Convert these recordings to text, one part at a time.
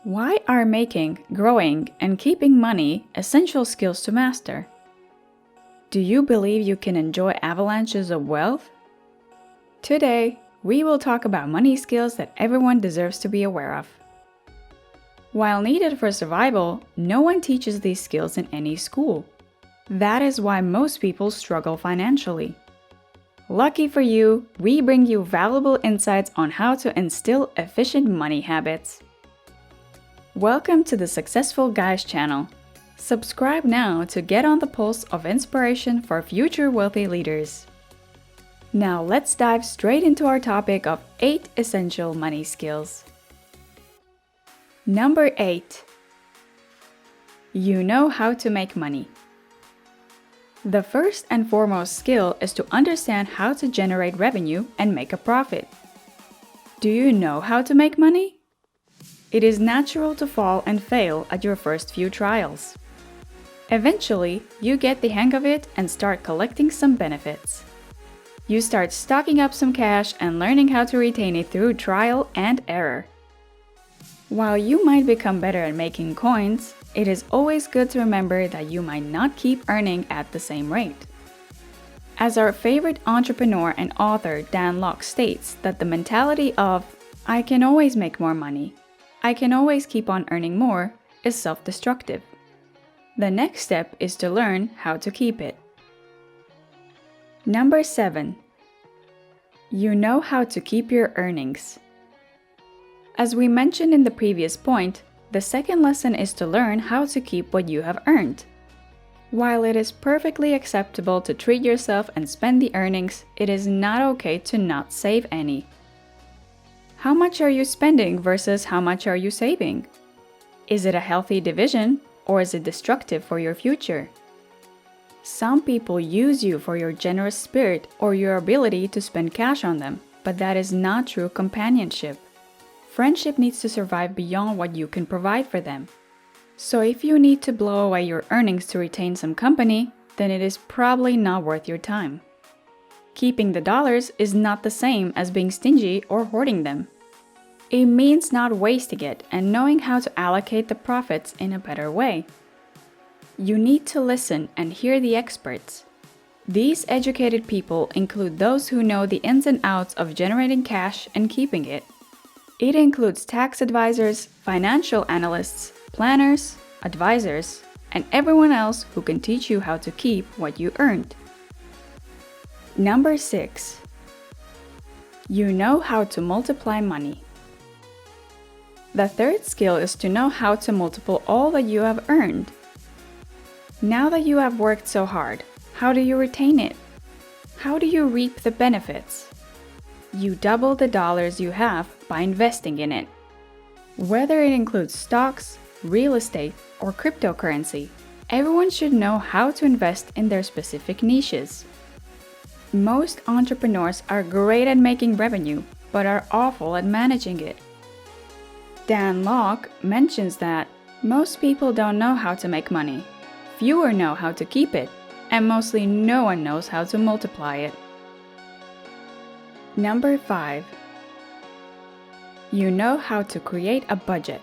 Why are making, growing, and keeping money essential skills to master? Do you believe you can enjoy avalanches of wealth? Today, we will talk about money skills that everyone deserves to be aware of. While needed for survival, no one teaches these skills in any school. That is why most people struggle financially. Lucky for you, we bring you valuable insights on how to instill efficient money habits. Welcome to the Successful Guys channel. Subscribe now to get on the pulse of inspiration for future wealthy leaders. Now let's dive straight into our topic of 8 essential money skills. Number 8. You know how to make money. The first and foremost skill is to understand how to generate revenue and make a profit. Do you know how to make money? It is natural to fall and fail at your first few trials. Eventually, you get the hang of it and start collecting some benefits. You start stocking up some cash and learning how to retain it through trial and error. While you might become better at making coins, it is always good to remember that you might not keep earning at the same rate. As our favorite entrepreneur and author Dan Lok states that the mentality of, "I can always make more money, I can always keep on earning more," is self-destructive. The next step is to learn how to keep it. Number 7. You know how to keep your earnings. As we mentioned in the previous point, the second lesson is to learn how to keep what you have earned. While it is perfectly acceptable to treat yourself and spend the earnings, it is not okay to not save any. How much are you spending versus how much are you saving? Is it a healthy division, or is it destructive for your future? Some people use you for your generous spirit or your ability to spend cash on them, but that is not true companionship. Friendship needs to survive beyond what you can provide for them. So if you need to blow away your earnings to retain some company, then it is probably not worth your time. Keeping the dollars is not the same as being stingy or hoarding them. It means not wasting it and knowing how to allocate the profits in a better way. You need to listen and hear the experts. These educated people include those who know the ins and outs of generating cash and keeping it. It includes tax advisors, financial analysts, planners, advisors, and everyone else who can teach you how to keep what you earned. Number 6. You know how to multiply money. The third skill is to know how to multiply all that you have earned. Now that you have worked so hard, how do you retain it? How do you reap the benefits? You double the dollars you have by investing in it. Whether it includes stocks, real estate, or cryptocurrency, everyone should know how to invest in their specific niches. Most entrepreneurs are great at making revenue, but are awful at managing it. Dan Lok mentions that most people don't know how to make money, fewer know how to keep it, and mostly no one knows how to multiply it. Number 5. You know how to create a budget.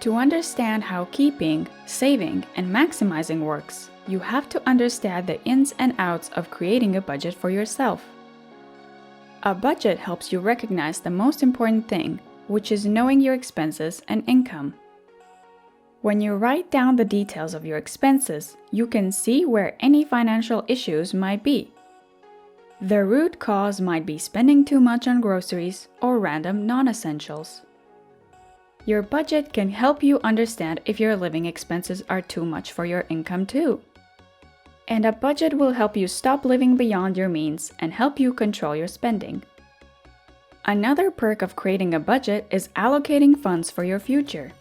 To understand how keeping, saving, and maximizing works, you have to understand the ins and outs of creating a budget for yourself. A budget helps you recognize the most important thing, which is knowing your expenses and income. When you write down the details of your expenses, you can see where any financial issues might be. The root cause might be spending too much on groceries or random non-essentials. Your budget can help you understand if your living expenses are too much for your income too. And a budget will help you stop living beyond your means and help you control your spending. Another perk of creating a budget is allocating funds for your future.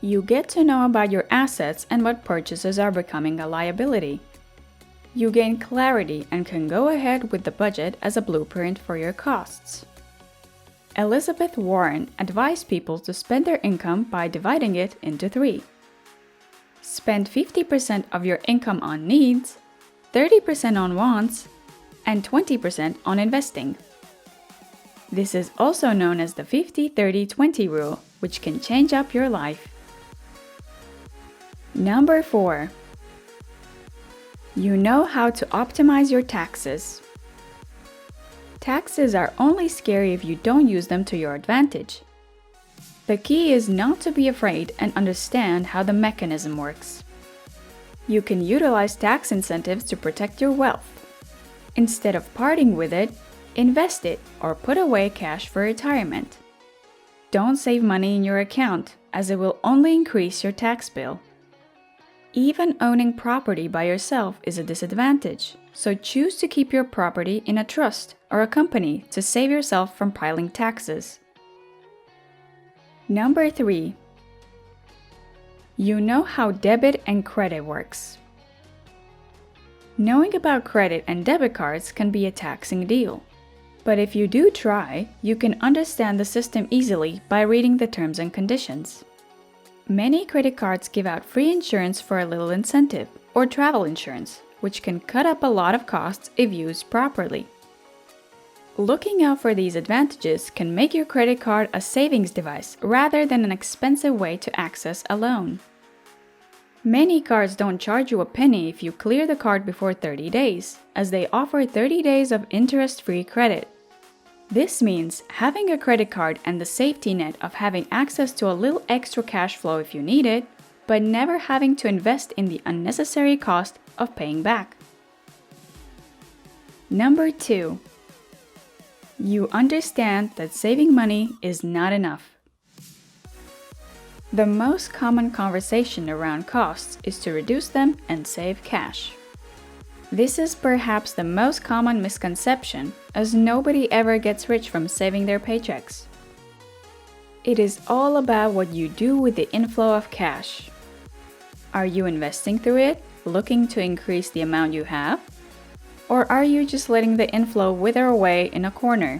You get to know about your assets and what purchases are becoming a liability. You gain clarity and can go ahead with the budget as a blueprint for your costs. Elizabeth Warren advised people to spend their income by dividing it into 3. Spend 50% of your income on needs, 30% on wants, and 20% on investing. This is also known as the 50-30-20 rule, which can change up your life. Number 4. You know how to optimize your taxes. Taxes are only scary if you don't use them to your advantage. The key is not to be afraid and understand how the mechanism works. You can utilize tax incentives to protect your wealth. Instead of parting with it, invest it or put away cash for retirement. Don't save money in your account, as it will only increase your tax bill. Even owning property by yourself is a disadvantage, so choose to keep your property in a trust or a company to save yourself from piling taxes. Number 3. You know how debit and credit works. Knowing about credit and debit cards can be a taxing deal. But if you do try, you can understand the system easily by reading the terms and conditions. Many credit cards give out free insurance for a little incentive, or travel insurance, which can cut up a lot of costs if used properly. Looking out for these advantages can make your credit card a savings device rather than an expensive way to access a loan. Many cards don't charge you a penny if you clear the card before 30 days, as they offer 30 days of interest-free credit. This means having a credit card and the safety net of having access to a little extra cash flow if you need it, but never having to invest in the unnecessary cost of paying back. Number 2. You understand that saving money is not enough. The most common conversation around costs is to reduce them and save cash. This is perhaps the most common misconception, as nobody ever gets rich from saving their paychecks. It is all about what you do with the inflow of cash. Are you investing through it, looking to increase the amount you have? Or are you just letting the inflow wither away in a corner?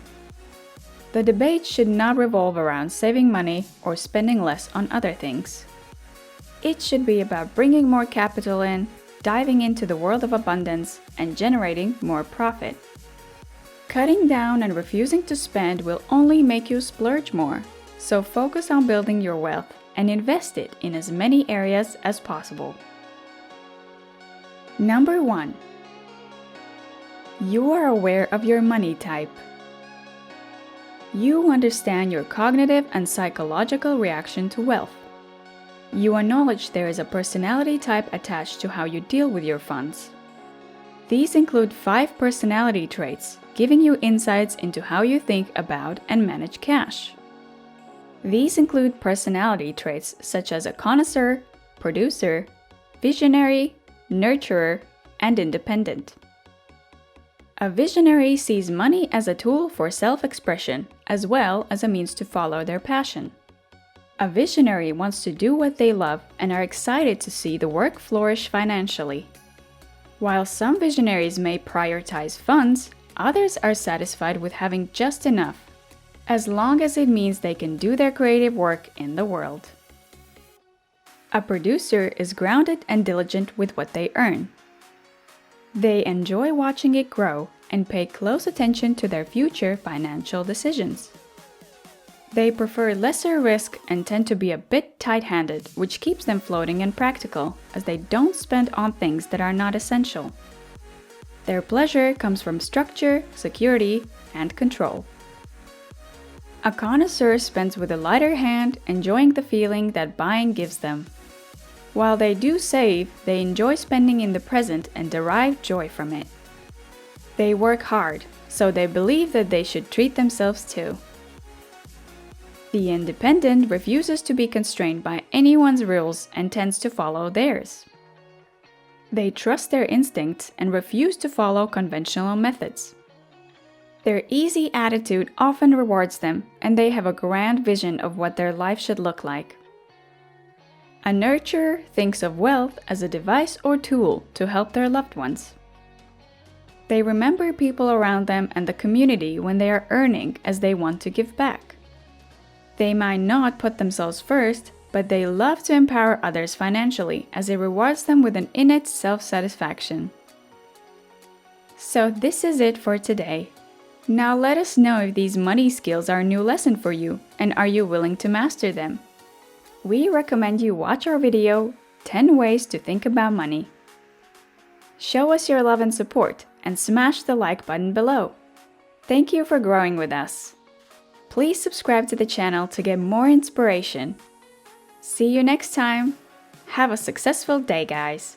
The debate should not revolve around saving money or spending less on other things. It should be about bringing more capital in, diving into the world of abundance, and generating more profit. Cutting down and refusing to spend will only make you splurge more, so focus on building your wealth and invest it in as many areas as possible. Number 1. You are aware of your money type. You understand your cognitive and psychological reaction to wealth. You acknowledge there is a personality type attached to how you deal with your funds. These include 5 personality traits, giving you insights into how you think about and manage cash. These include personality traits such as a connoisseur, producer, visionary, nurturer, and independent. A visionary sees money as a tool for self-expression, as well as a means to follow their passion. A visionary wants to do what they love and are excited to see the work flourish financially. While some visionaries may prioritize funds, others are satisfied with having just enough, as long as it means they can do their creative work in the world. A producer is grounded and diligent with what they earn. They enjoy watching it grow and pay close attention to their future financial decisions. They prefer lesser risk and tend to be a bit tight-handed, which keeps them floating and practical, as they don't spend on things that are not essential. Their pleasure comes from structure, security, and control. A connoisseur spends with a lighter hand, enjoying the feeling that buying gives them. While they do save, they enjoy spending in the present and derive joy from it. They work hard, so they believe that they should treat themselves too. The independent refuses to be constrained by anyone's rules and tends to follow theirs. They trust their instincts and refuse to follow conventional methods. Their easy attitude often rewards them, and they have a grand vision of what their life should look like. A nurturer thinks of wealth as a device or tool to help their loved ones. They remember people around them and the community when they are earning, as they want to give back. They might not put themselves first, but they love to empower others financially, as it rewards them with an innate self-satisfaction. So this is it for today. Now let us know if these money skills are a new lesson for you, and are you willing to master them? We recommend you watch our video, 10 Ways to Think About Money. Show us your love and support, and smash the like button below. Thank you for growing with us. Please subscribe to the channel to get more inspiration. See you next time. Have a successful day, guys.